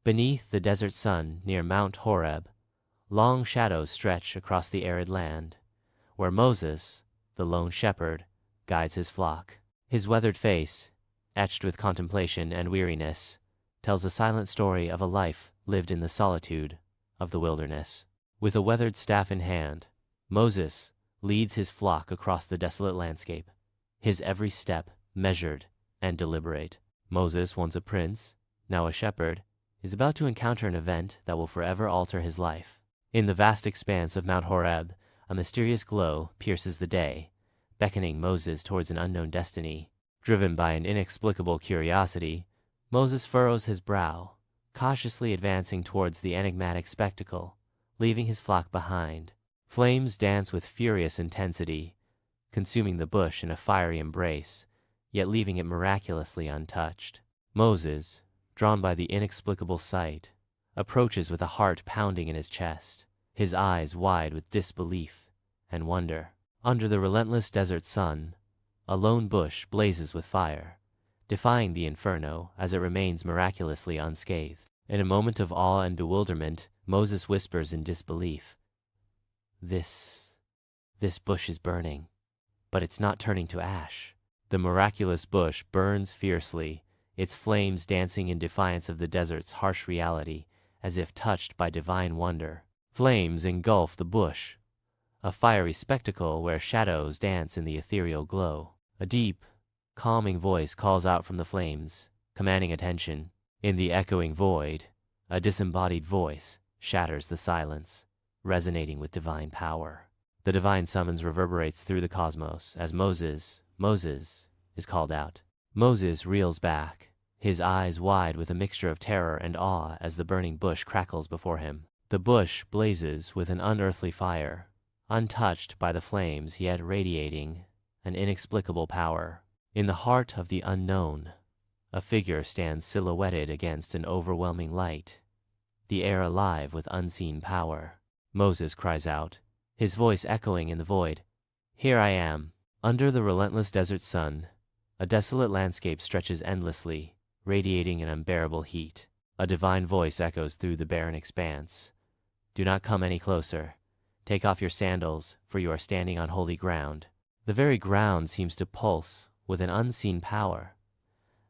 Beneath the desert sun near Mount Horeb, long shadows stretch across the arid land, where Moses, the lone shepherd, guides his flock. His weathered face, etched with contemplation and weariness, tells a silent story of a life lived in the solitude of the wilderness. With a weathered staff in hand, Moses leads his flock across the desolate landscape, his every step measured and deliberate. Moses, once a prince, now a shepherd, is about to encounter an event that will forever alter his life. In the vast expanse of Mount Horeb, a mysterious glow pierces the day, beckoning Moses towards an unknown destiny. Driven by an inexplicable curiosity, Moses furrows his brow, cautiously advancing towards the enigmatic spectacle, leaving his flock behind. Flames dance with furious intensity, consuming the bush in a fiery embrace, yet leaving it miraculously untouched. Moses, drawn by the inexplicable sight, approaches with a heart pounding in his chest, his eyes wide with disbelief and wonder. Under the relentless desert sun, a lone bush blazes with fire, defying the inferno as it remains miraculously unscathed. In a moment of awe and bewilderment, Moses whispers in disbelief, This bush is burning, but it's not turning to ash." The miraculous bush burns fiercely, its flames dancing in defiance of the desert's harsh reality, as if touched by divine wonder. Flames engulf the bush, a fiery spectacle where shadows dance in the ethereal glow. A deep, calming voice calls out from the flames, commanding attention. In the echoing void, a disembodied voice shatters the silence, resonating with divine power. The divine summons reverberates through the cosmos as Moses is called out. Moses reels back, his eyes wide with a mixture of terror and awe as the burning bush crackles before him. The bush blazes with an unearthly fire, untouched by the flames, yet radiating an inexplicable power. In the heart of the unknown, a figure stands silhouetted against an overwhelming light, the air alive with unseen power. Moses cries out, his voice echoing in the void, "Here I am." Under the relentless desert sun, a desolate landscape stretches endlessly, radiating an unbearable heat. A divine voice echoes through the barren expanse. "Do not come any closer. Take off your sandals, for you are standing on holy ground." The very ground seems to pulse with an unseen power,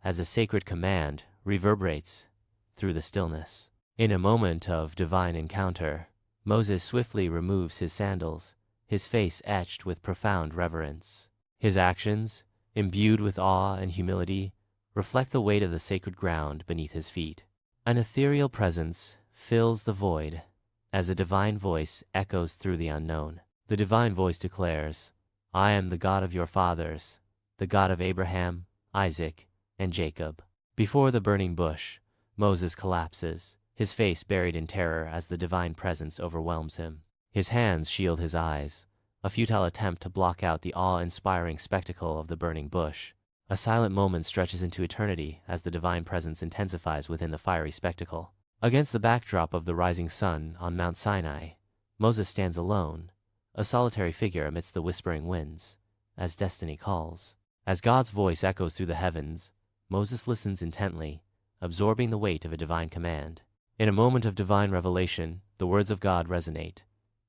as a sacred command reverberates through the stillness. In a moment of divine encounter, Moses swiftly removes his sandals, his face etched with profound reverence. His actions, imbued with awe and humility, reflect the weight of the sacred ground beneath his feet. An ethereal presence fills the void as a divine voice echoes through the unknown. The divine voice declares, "I am the God of your fathers, the God of Abraham, Isaac, and Jacob." Before the burning bush, Moses collapses, his face buried in terror as the divine presence overwhelms him. His hands shield his eyes, a futile attempt to block out the awe-inspiring spectacle of the burning bush. A silent moment stretches into eternity as the divine presence intensifies within the fiery spectacle. Against the backdrop of the rising sun on Mount Sinai, Moses stands alone, a solitary figure amidst the whispering winds, as destiny calls. As God's voice echoes through the heavens, Moses listens intently, absorbing the weight of a divine command. In a moment of divine revelation, the words of God resonate.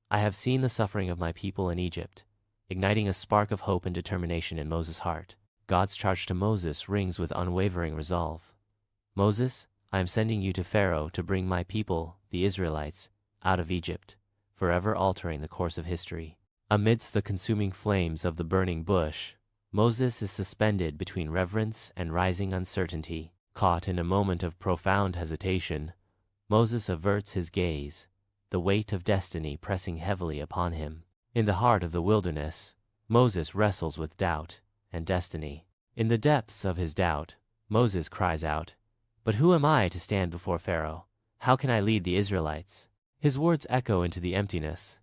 "I have seen the suffering of my people in Egypt," igniting a spark of hope and determination in Moses' heart. God's charge to Moses rings with unwavering resolve. "Moses, I am sending you to Pharaoh to bring my people, the Israelites, out of Egypt," forever altering the course of history. Amidst the consuming flames of the burning bush, Moses is suspended between reverence and rising uncertainty. Caught in a moment of profound hesitation, Moses averts his gaze, the weight of destiny pressing heavily upon him. In the heart of the wilderness, Moses wrestles with doubt and destiny. In the depths of his doubt, Moses cries out, "But who am I to stand before Pharaoh? How can I lead the Israelites?" His words echo into the emptiness,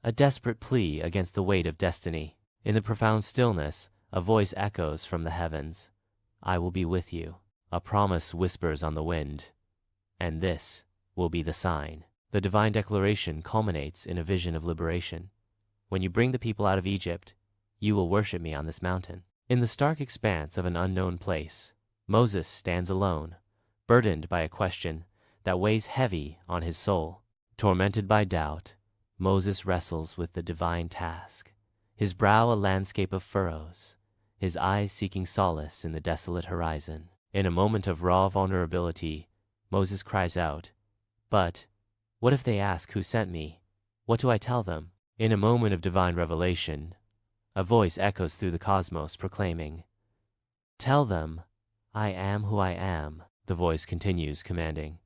a desperate plea against the weight of destiny. In the profound stillness, a voice echoes from the heavens, "I will be with you." A promise whispers on the wind, "And this will be the sign." The divine declaration culminates in a vision of liberation. "When you bring the people out of Egypt, you will worship me on this mountain." In the stark expanse of an unknown place, Moses stands alone, burdened by a question that weighs heavy on his soul. Tormented by doubt, Moses wrestles with the divine task, his brow a landscape of furrows, his eyes seeking solace in the desolate horizon. In a moment of raw vulnerability, Moses cries out, "But what if they ask who sent me? What do I tell them?" In a moment of divine revelation, a voice echoes through the cosmos proclaiming, "Tell them, I am who I am." The voice continues commanding,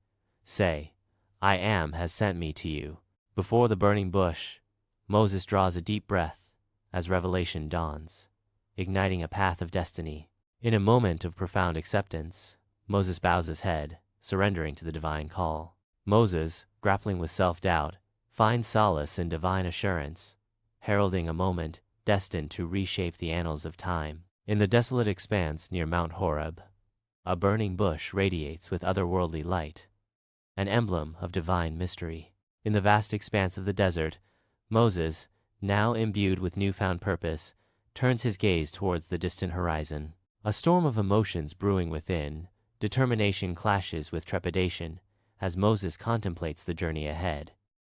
"Say, I am has sent me to you." Before the burning bush, Moses draws a deep breath as revelation dawns, igniting a path of destiny. In a moment of profound acceptance, Moses bows his head, surrendering to the divine call. Moses, grappling with self-doubt, finds solace in divine assurance, heralding a moment destined to reshape the annals of time. In the desolate expanse near Mount Horeb, a burning bush radiates with otherworldly light, an emblem of divine mystery. In the vast expanse of the desert, Moses, now imbued with newfound purpose, turns his gaze towards the distant horizon. A storm of emotions brewing within, determination clashes with trepidation as Moses contemplates the journey ahead.